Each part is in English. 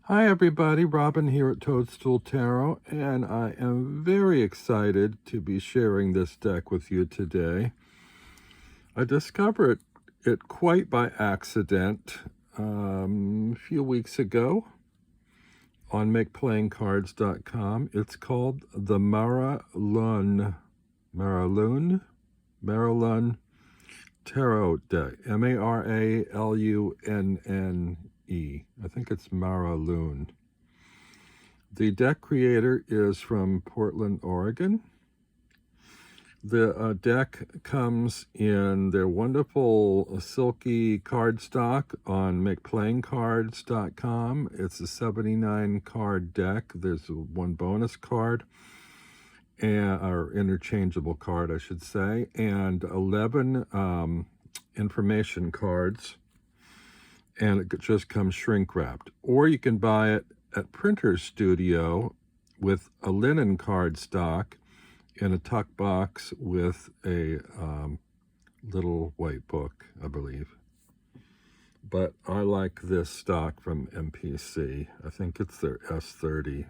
Hi everybody, Robin here at Toadstool Tarot, and I am very excited to be sharing this deck with you today. I discovered it quite by accident a few weeks ago on makeplayingcards.com. It's called the Mara Lunne Tarot deck, Maralunne. I think it's Mara Lunne. The deck creator is from Portland, Oregon. The deck comes in their wonderful silky cardstock on makeplayingcards.com. It's a 79 card deck. There's one bonus card, or interchangeable card, I should say, and 11 information cards. And it just comes shrink wrapped. Or you can buy it at Printer's Studio with a linen cardstock in a tuck box with a little white book, I believe. But I like this stock from MPC. I think it's their S30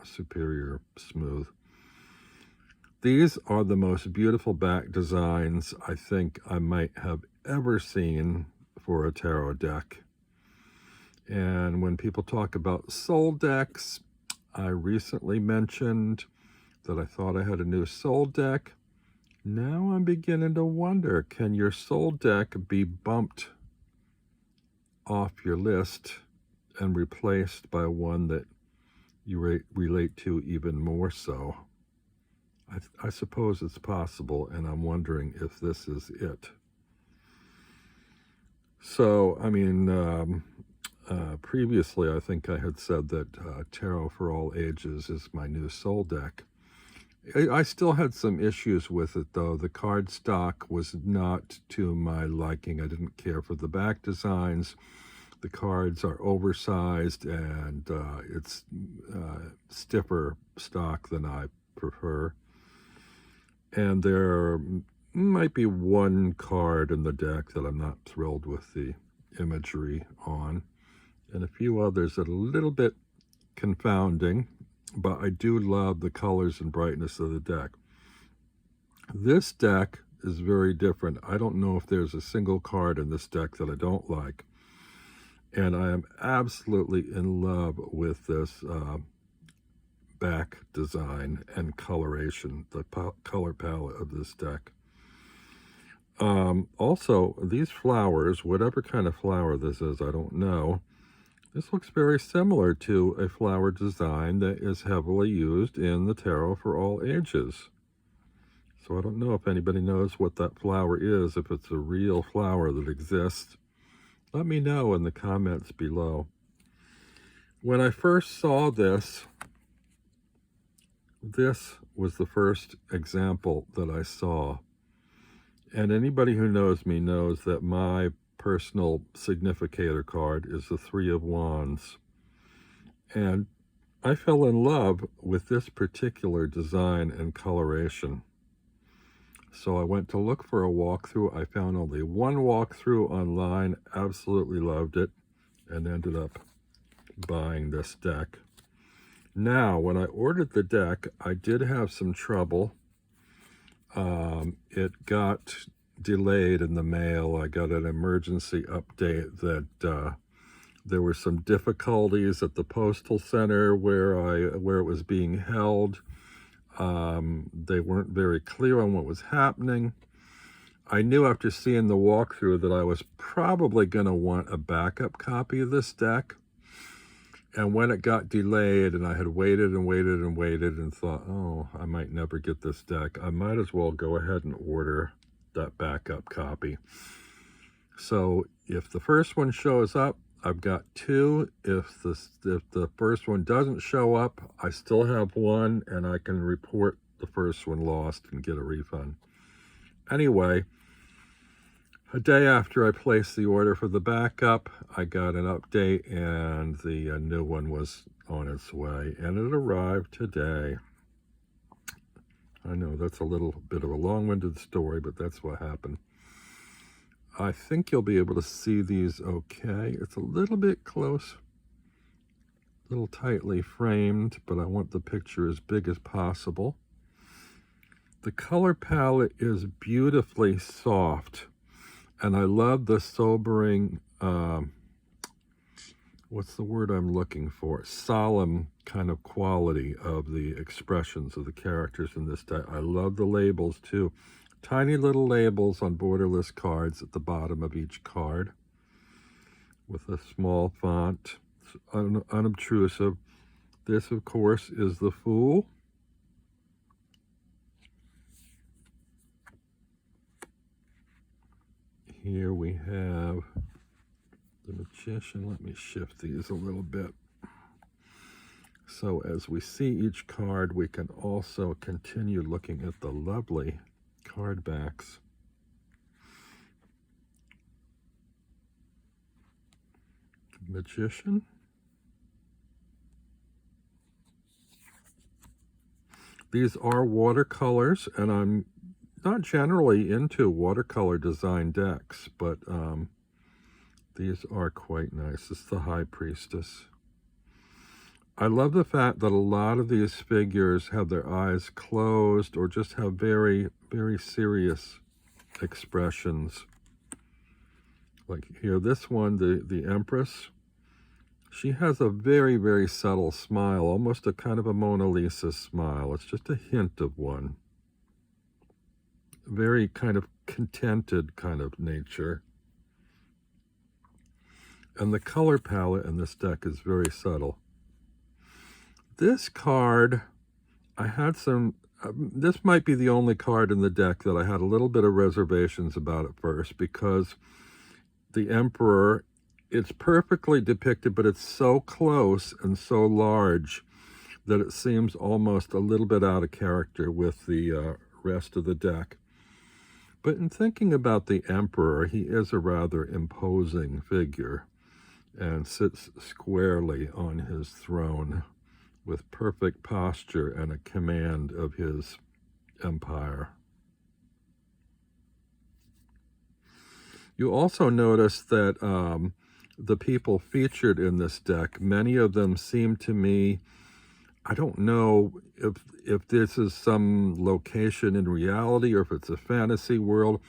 Superior Smooth. These are the most beautiful back designs I think I might have ever seen for a tarot deck. And when people talk about soul decks, I recently mentioned that I thought I had a new soul deck. Now I'm beginning to wonder, can your soul deck be bumped off your list and replaced by one that you relate to even more so? I suppose it's possible, and I'm wondering if this is it. So, I mean, previously, I think I had said that Tarot for All Ages is my new soul deck. I still had some issues with it, though. The cardstock was not to my liking. I didn't care for the back designs. The cards are oversized, and it's stiffer stock than I prefer. And there might be one card in the deck that I'm not thrilled with the imagery on, and a few others that are a little bit confounding, but I do love the colors and brightness of the deck. This deck is very different. I don't know if there's a single card in this deck that I don't like, and I am absolutely in love with this back design and coloration, the color palette of this deck. Also, these flowers, whatever kind of flower this is, I don't know. This looks very similar to a flower design that is heavily used in the Tarot for All Ages. So I don't know if anybody knows what that flower is, if it's a real flower that exists. Let me know in the comments below. When I first saw this was the first example that I saw. And anybody who knows me knows that my personal significator card is the Three of Wands. And I fell in love with this particular design and coloration. So I went to look for a walkthrough. I found only one walkthrough online, absolutely loved it, and ended up buying this deck. Now, when I ordered the deck, I did have some trouble. It got delayed in the mail. I got an emergency update that there were some difficulties at the postal center where it was being held. They weren't very clear on what was happening. I knew after seeing the walkthrough that I was probably going to want a backup copy of this deck. And when it got delayed and I had waited and waited and waited and thought, oh, I might never get this deck, I might as well go ahead and order that backup copy. So if the first one shows up, I've got two. If the first one doesn't show up, I still have one, and I can report the first one lost and get a refund. Anyway, a day after I placed the order for the backup, I got an update, and the new one was on its way, and it arrived today. I know that's a little bit of a long-winded story, but that's what happened. I think you'll be able to see these okay. It's a little bit close little tightly framed, but I want the picture as big as possible. The color palette is beautifully soft, and I love the sobering, what's the word I'm looking for? Solemn kind of quality of the expressions of the characters in this deck. I love the labels too. Tiny little labels on borderless cards at the bottom of each card with a small font, unobtrusive. This, of course, is the Fool. Here we have the Magician. Let me shift these a little bit. So as we see each card, we can also continue looking at the lovely card backs. Magician. These are watercolors, and I'm not generally into watercolor design decks, but these are quite nice. This is the High Priestess. I love the fact that a lot of these figures have their eyes closed or just have very, very serious expressions. Like here, this one, the Empress, she has a very, very subtle smile, almost a kind of a Mona Lisa smile. It's just a hint of one. Very kind of contented kind of nature. And the color palette in this deck is very subtle. This card, I had some, this might be the only card in the deck that I had a little bit of reservations about at first, because the Emperor, it's perfectly depicted, but it's so close and so large that it seems almost a little bit out of character with the rest of the deck. But in thinking about the Emperor, he is a rather imposing figure and sits squarely on his throne with perfect posture and a command of his empire. You also notice that the people featured in this deck, many of them seem to me, I don't know if this is some location in reality or if it's a fantasy world.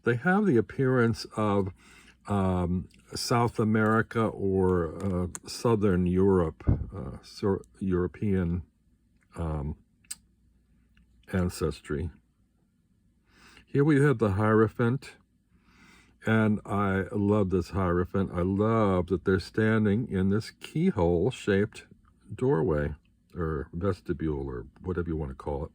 They have the appearance of South America or Southern Europe, European ancestry. Here we have the Hierophant, and I love this Hierophant. I love that they're standing in this keyhole-shaped doorway, or vestibule, or whatever you want to call it.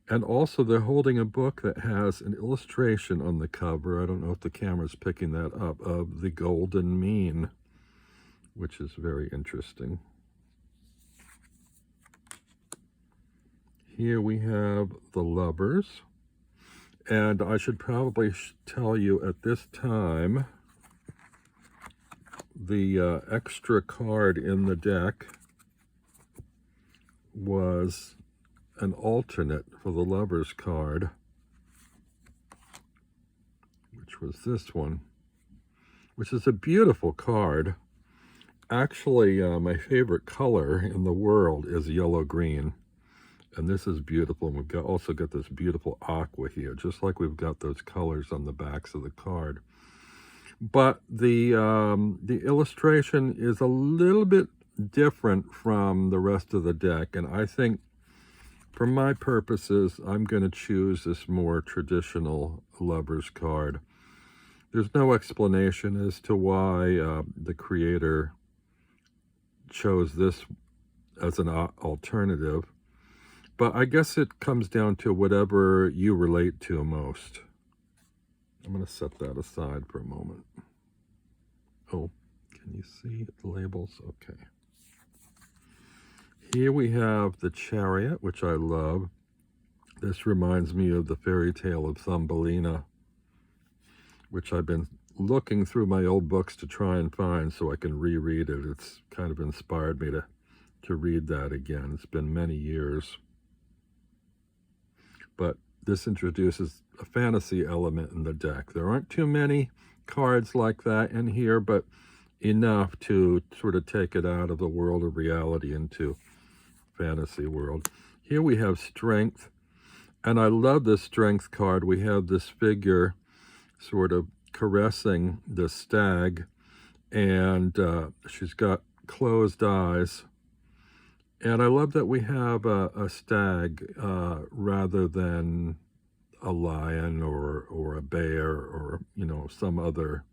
And also they're holding a book that has an illustration on the cover, I don't know if the camera's picking that up, of the Golden Mean, which is very interesting. Here we have the Lovers. And I should probably tell you at this time, the extra card in the deck was an alternate for the Lovers card, which was this one, which is a beautiful card. Actually, my favorite color in the world is yellow-green, and this is beautiful. And we've also got this beautiful aqua here, just like we've got those colors on the backs of the card. But the illustration is a little bit different from the rest of the deck, and I think for my purposes, I'm going to choose this more traditional Lovers card. There's no explanation as to why the creator chose this as an alternative, but I guess it comes down to whatever you relate to most. I'm going to set that aside for a moment. Oh, can you see the labels? Okay. Here we have the Chariot, which I love. This reminds me of the fairy tale of Thumbelina, which I've been looking through my old books to try and find so I can reread it. It's kind of inspired me to read that again. It's been many years. But this introduces a fantasy element in the deck. There aren't too many cards like that in here, but enough to sort of take it out of the world of reality into fantasy world. Here we have strength, and I love this strength card. We have this figure sort of caressing the stag, and she's got closed eyes. And I love that we have a stag rather than a lion or a bear or, you know, some other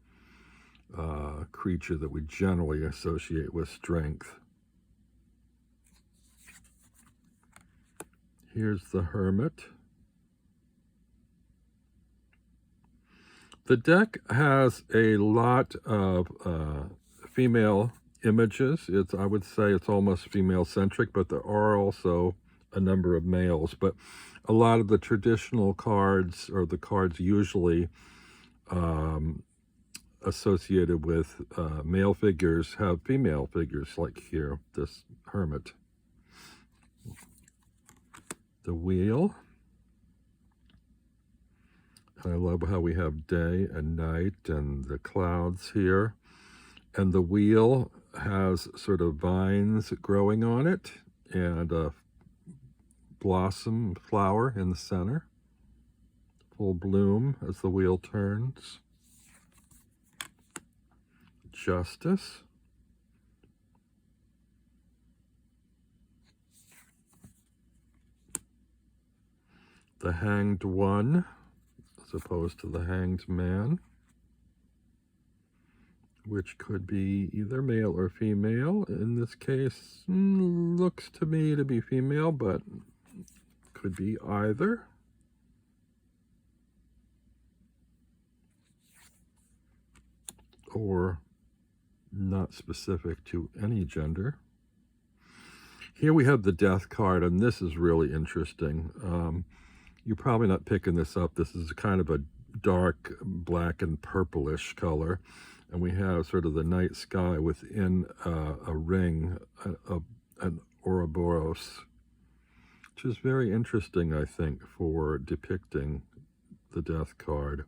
creature that we generally associate with strength. Here's the Hermit. The deck has a lot of female images. I would say it's almost female-centric, but there are also a number of males. But a lot of the traditional cards, or the cards usually associated with male figures, have female figures, like here, this Hermit. The Wheel. I love how we have day and night and the clouds here. And the wheel has sort of vines growing on it and a blossom flower in the center. Full bloom as the wheel turns. Justice. The Hanged One, as opposed to the Hanged Man, which could be either male or female. In this case, looks to me to be female, but could be either. Or not specific to any gender. Here we have the Death card, and this is really interesting. You're probably not picking this up. This is kind of a dark black and purplish color. And we have sort of the night sky within a ring, an Ouroboros, which is very interesting, I think, for depicting the Death card,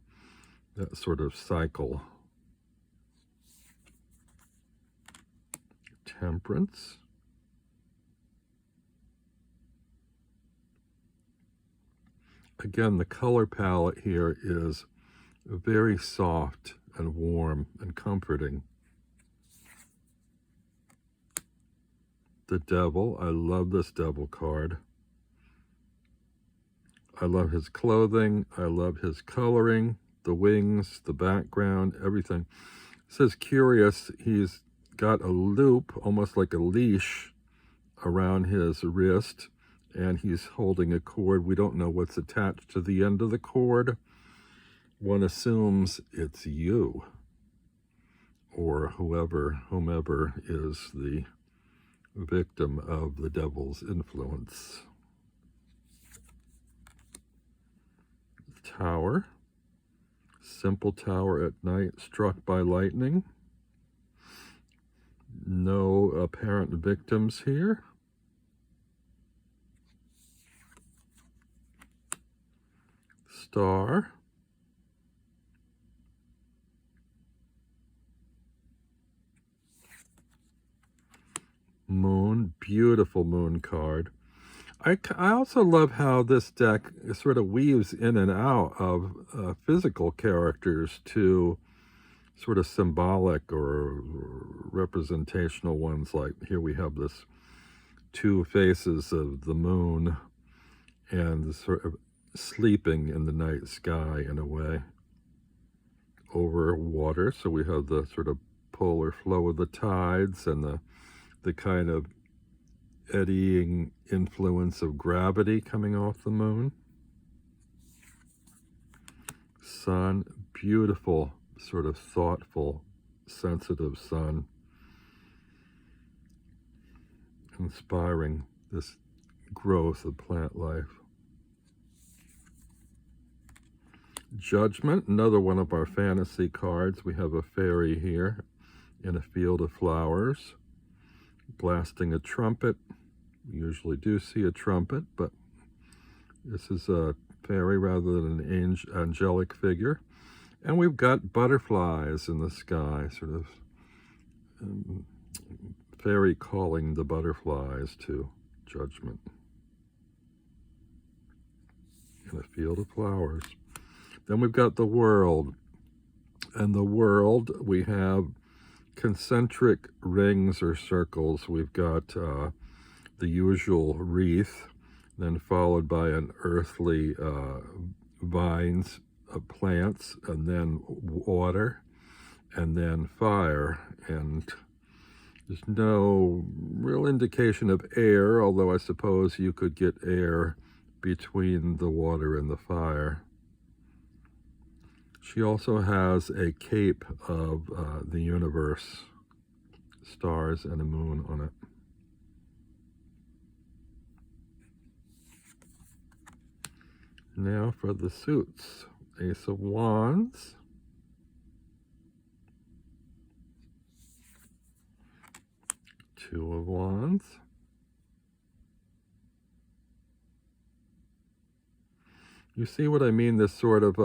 that sort of cycle. Temperance. Again, the color palette here is very soft and warm and comforting. The Devil. I love this Devil card. I love his clothing. I love his coloring, the wings, the background, everything. It says curious. He's got a loop, almost like a leash, around his wrist, and he's holding a cord. We don't know what's attached to the end of the cord. One assumes it's you, or whomever is the victim of the devil's influence. Tower. Simple tower at night, struck by lightning. No apparent victims here. Star. Moon. Beautiful moon card. I also love how this deck sort of weaves in and out of physical characters to sort of symbolic or representational ones. Like here we have this two faces of the moon and sort of sleeping in the night sky in a way over water. So we have the sort of polar flow of the tides and the kind of eddying influence of gravity coming off the moon. Sun. Beautiful, sort of thoughtful, sensitive sun, inspiring this growth of plant life. Judgment, another one of our fantasy cards. We have a fairy here in a field of flowers, blasting a trumpet. We usually do see a trumpet, but this is a fairy rather than an angelic figure. And we've got butterflies in the sky, sort of fairy calling the butterflies to judgment in a field of flowers. Then we've got the world. And the world, we have concentric rings or circles. We've got the usual wreath, then followed by an earthly vines of plants, and then water, and then fire. And there's no real indication of air, although I suppose you could get air between the water and the fire. She also has a cape of the universe, stars and a moon on it. Now for the suits. Ace of Wands. Two of Wands. You see what I mean? This sort of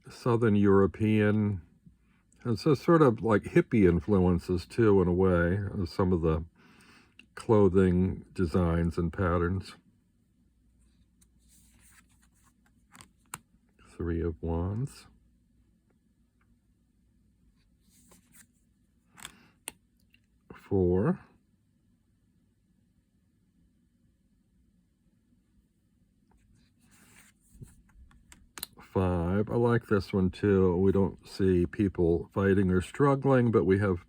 Southern European, it's a sort of like hippie influences too, in a way, of some of the clothing designs and patterns. Three of Wands. Four. Five. I like this one too. We don't see people fighting or struggling, but we have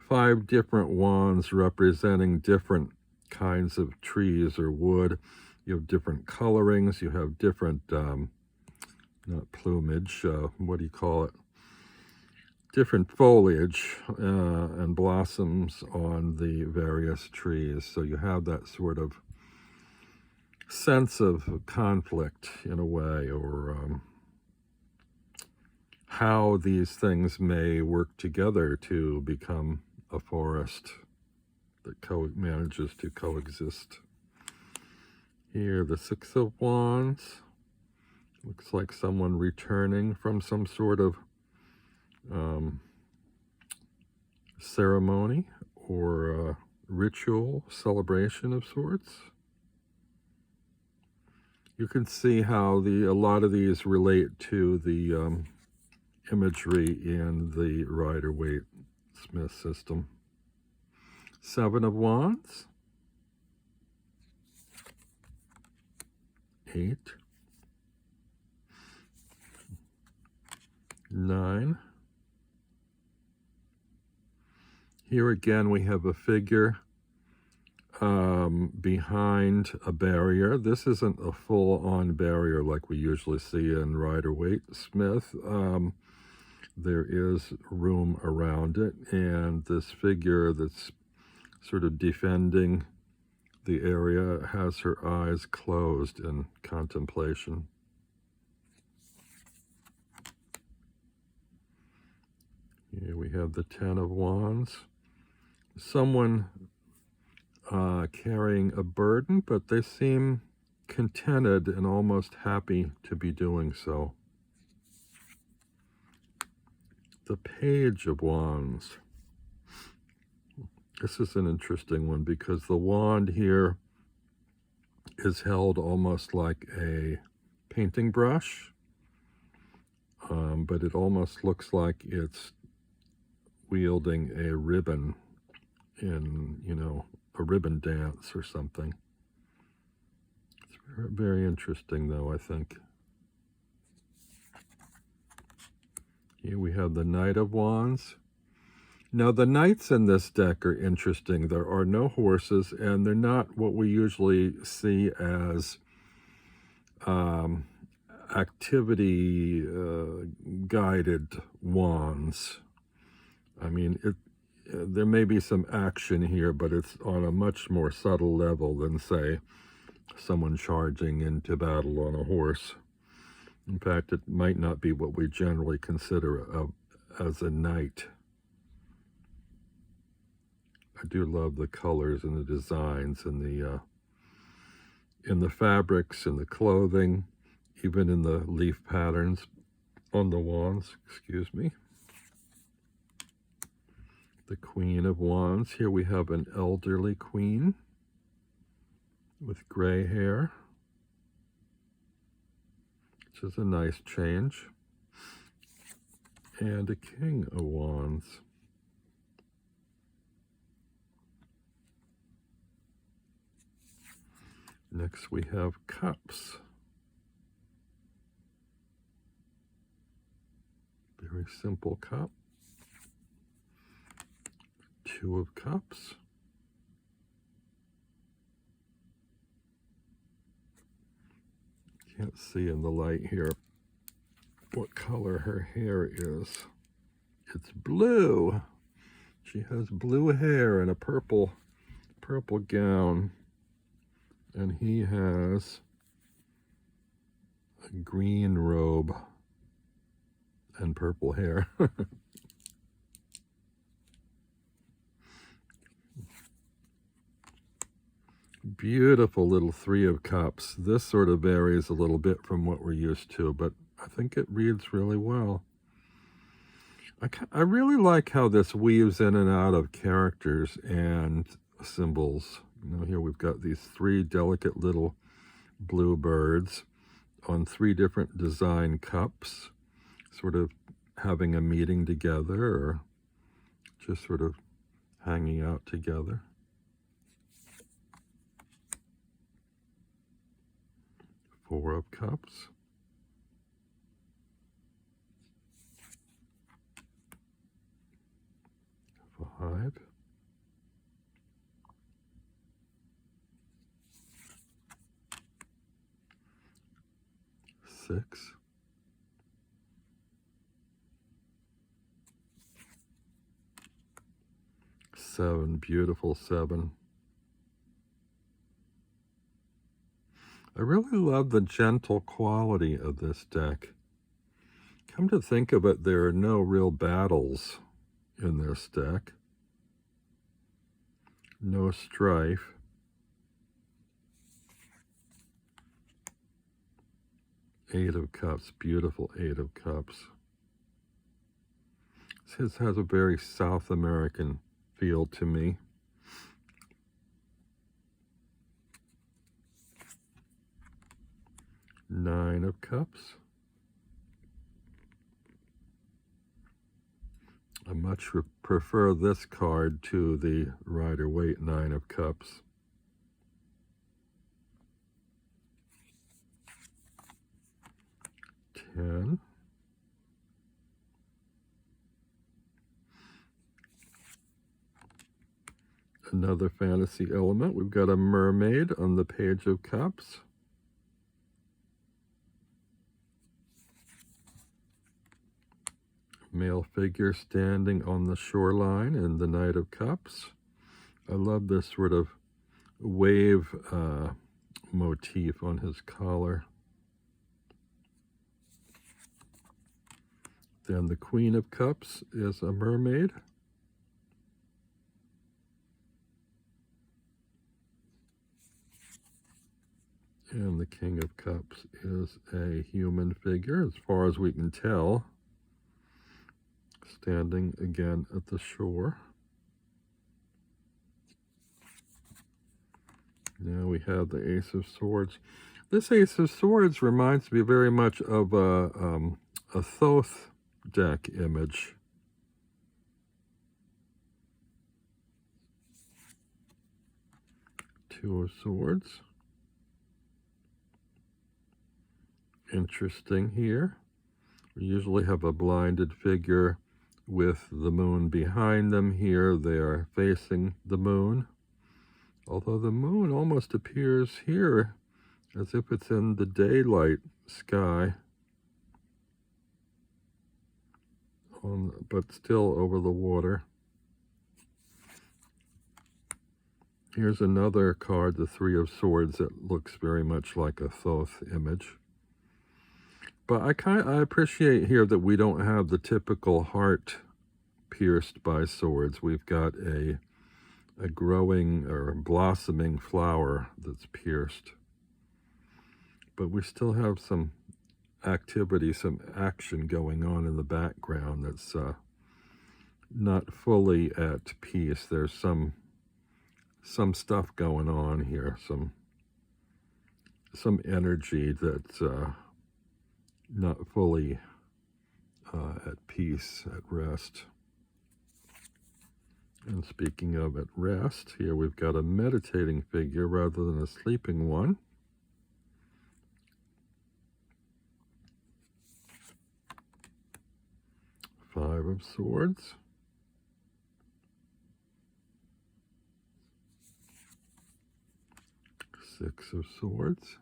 5 different wands representing different kinds of trees or wood. You have different colorings. You have different, not plumage, what do you call it? Different foliage and blossoms on the various trees. So you have that sort of sense of conflict in a way, or how these things may work together to become a forest that manages to coexist. Here, the Six of Wands. Looks like someone returning from some sort of ceremony or ritual, celebration of sorts. You can see how a lot of these relate to the imagery in the Rider-Waite-Smith system. Seven of Wands. 8. 9. Here again we have a figure behind a barrier. This isn't a full-on barrier like we usually see in Rider-Waite-Smith. There is room around it, and this figure that's sort of defending the area has her eyes closed in contemplation. Here we have the Ten of Wands. Someone carrying a burden, but they seem contented and almost happy to be doing so. The Page of Wands. This is an interesting one because the wand here is held almost like a painting brush, but it almost looks like it's wielding a ribbon in, a ribbon dance or something. It's very, very interesting, though, I think. Here we have the Knight of Wands. Now, the knights in this deck are interesting. There are no horses, and they're not what we usually see as activity-guided wands. I mean, there may be some action here, but it's on a much more subtle level than, say, someone charging into battle on a horse. In fact, it might not be what we generally consider as a knight. I do love the colors and the designs and in the fabrics and the clothing, even in the leaf patterns on the wands. Excuse me. The Queen of Wands. Here we have an elderly queen with gray hair, which is a nice change. And a King of Wands. Next we have Cups. Very simple cup. Two of Cups. Can't see in the light here what color her hair is. It's blue. She has blue hair and a purple gown. And he has a green robe and purple hair. Beautiful little Three of Cups. This sort of varies a little bit from what we're used to, but I think it reads really well. I really like how this weaves in and out of characters and symbols. You know, here we've got these three delicate little blue birds on three different design cups, sort of having a meeting together or just sort of hanging out together. Four of Cups. Five. Six. Seven. Beautiful seven. I really love the gentle quality of this deck. Come to think of it, there are no real battles in this deck. No strife. Eight of Cups, beautiful Eight of Cups. This has a very South American feel to me. Nine of Cups. I much prefer this card to the Rider-Waite Nine of Cups. 10. Another fantasy element. We've got a mermaid on the Page of Cups. Male figure standing on the shoreline in the Knight of Cups. I love this sort of wave motif on his collar. Then the Queen of Cups is a mermaid. And the King of Cups is a human figure, as far as we can tell, standing again at the shore. Now we have the Ace of Swords. This Ace of Swords reminds me very much of a Thoth deck image. Two of Swords. Interesting here. We usually have a blinded figure with the moon behind them. Here they are facing the moon. Although the moon almost appears here as if it's in the daylight sky, but still over the water. Here's another card, the Three of Swords, that looks very much like a Thoth image. But I appreciate here that we don't have the typical heart pierced by swords. We've got a growing or blossoming flower that's pierced. But we still have some activity, some action going on in the background that's not fully at peace. There's some stuff going on here, some energy that's not fully at peace, at rest. And speaking of at rest, here we've got a meditating figure rather than a sleeping one. Five of Swords. Six of Swords.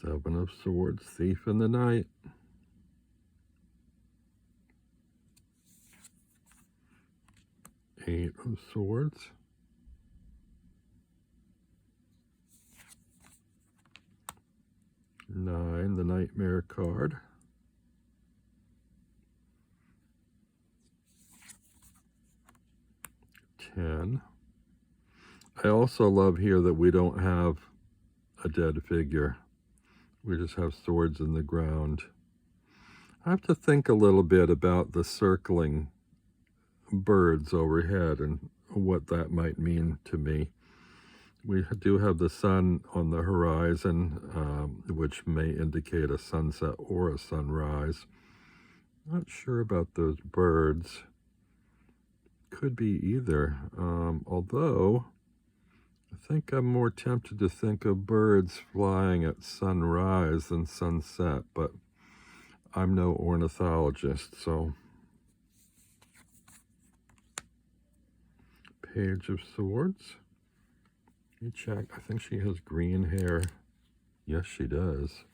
Seven of Swords, Thief in the Night. Eight of Swords. Nine, the Nightmare card. 10. I also love here that we don't have a dead figure. We just have swords in the ground. I have to think a little bit about the circling birds overhead and what that might mean to me. We do have the sun on the horizon, which may indicate a sunset or a sunrise. Not sure about those birds. Could be either. Although, I think I'm more tempted to think of birds flying at sunrise than sunset, but I'm no ornithologist, so. Page of Swords. Let me check. I think she has green hair. Yes, she does.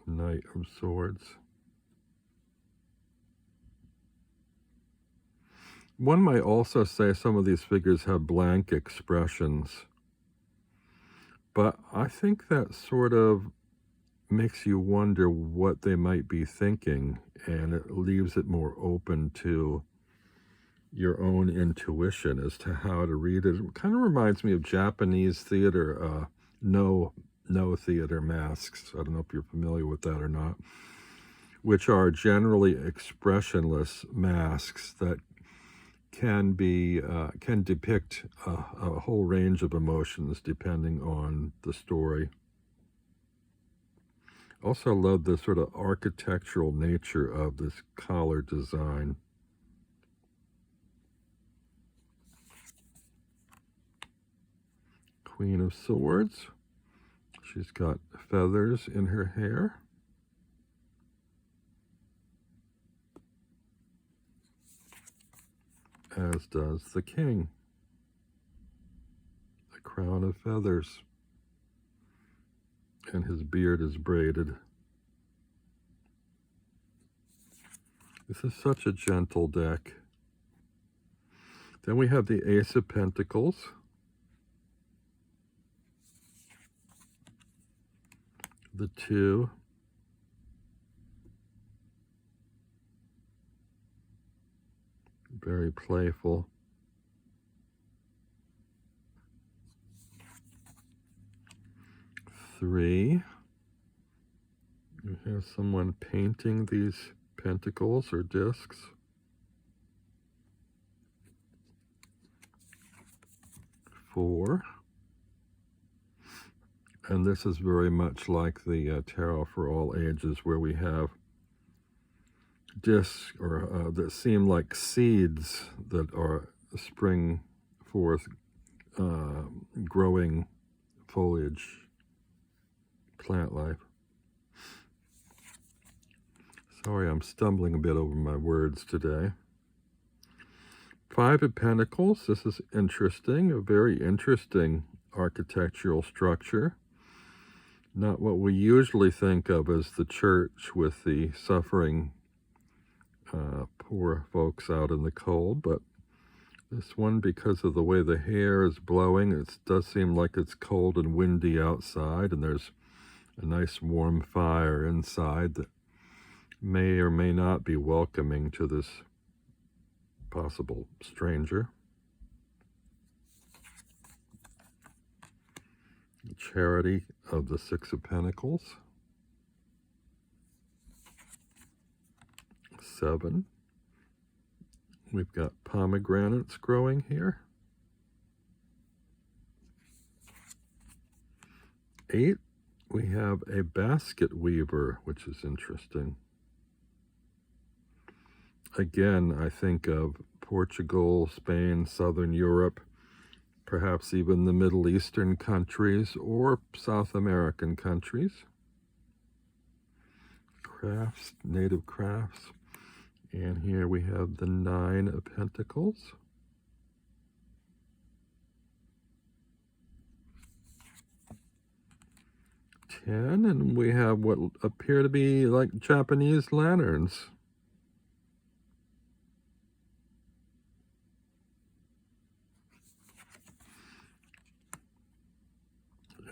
Knight of Swords. One might also say some of these figures have blank expressions, but I think that sort of makes you wonder what they might be thinking, and it leaves it more open to your own intuition as to how to read it. It kind of reminds me of Japanese theater, no theater masks. I don't know if you're familiar with that or not, which are generally expressionless masks that can depict a whole range of emotions depending on the story. Also love the sort of architectural nature of this collar design. Queen of Swords. She's got feathers in her hair. As does the king. A crown of feathers. And his beard is braided. This is such a gentle deck. Then we have the Ace of Pentacles. The 2. Very playful. 3. You have someone painting these pentacles or discs. 4. And this is very much like the Tarot for All Ages, where we have discs or that seem like seeds that are spring forth, growing foliage, plant life. Sorry, I'm stumbling a bit over my words today. 5 of Pentacles. This is interesting, a very interesting architectural structure. Not what we usually think of as the church with the suffering poor folks out in the cold, but this one, because of the way the hair is blowing, it does seem like it's cold and windy outside, and there's a nice warm fire inside that may or may not be welcoming to this possible stranger. Chariot of the Six of Pentacles. 7. We've got pomegranates growing here. 8. We have a basket weaver, which is interesting. Again, I think of Portugal, Spain, Southern Europe, perhaps even the Middle Eastern countries or South American countries. Crafts, native crafts. And here we have the 9 of Pentacles. 10, and we have what appear to be like Japanese lanterns.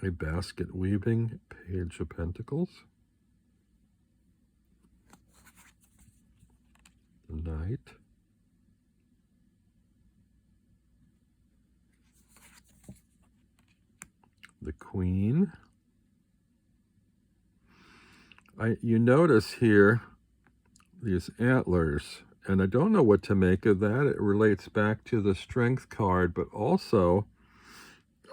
A basket weaving Page of Pentacles. The Knight. The Queen. You notice here these antlers, and I don't know what to make of that. It relates back to the Strength card, but also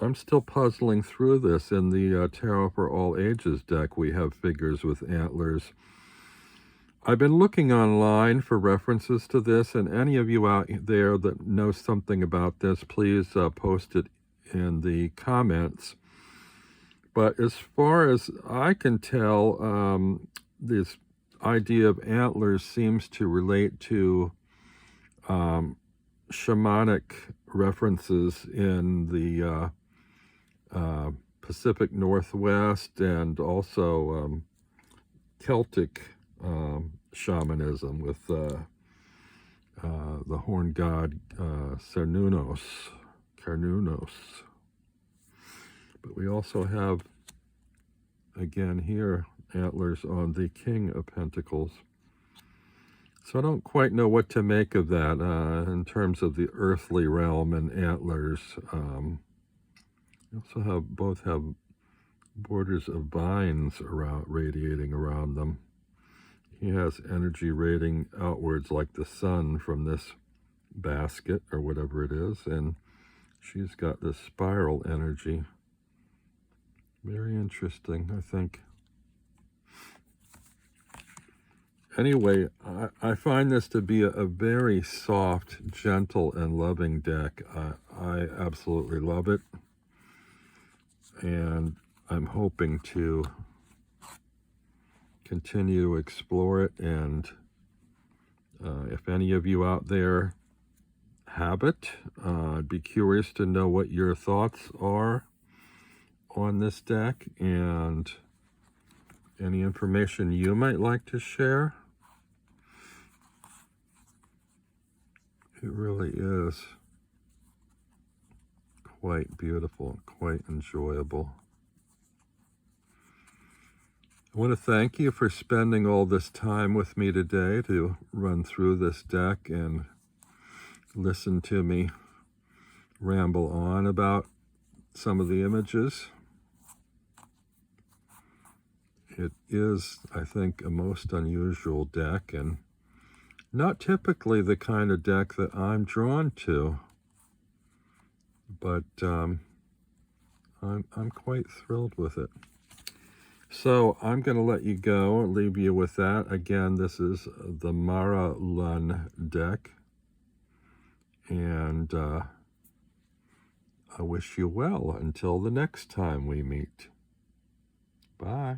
I'm still puzzling through this. In the Tarot for All Ages deck, we have figures with antlers. I've been looking online for references to this, and any of you out there that know something about this, please post it in the comments. But as far as I can tell, this idea of antlers seems to relate to shamanic references in the Pacific Northwest, and also Celtic shamanism with the horn god Cernunnos. But we also have, again here, antlers on the King of Pentacles. So I don't quite know what to make of that in terms of the earthly realm and antlers. We also both have borders of vines radiating around them. He has energy radiating outwards like the sun from this basket or whatever it is, and she's got this spiral energy. Very interesting, I think. Anyway, I find this to be a very soft, gentle, and loving deck. I absolutely love it. And I'm hoping to continue to explore it. And if any of you out there have it, I'd be curious to know what your thoughts are on this deck, and any information you might like to share. It really is quite beautiful, quite enjoyable. I want to thank you for spending all this time with me today to run through this deck and listen to me ramble on about some of the images. It is, I think, a most unusual deck, and not typically the kind of deck that I'm drawn to, but I'm quite thrilled with it. So I'm going to let you go and leave you with that. Again, this is the Mara Lunne deck, and I wish you well until the next time we meet. Bye.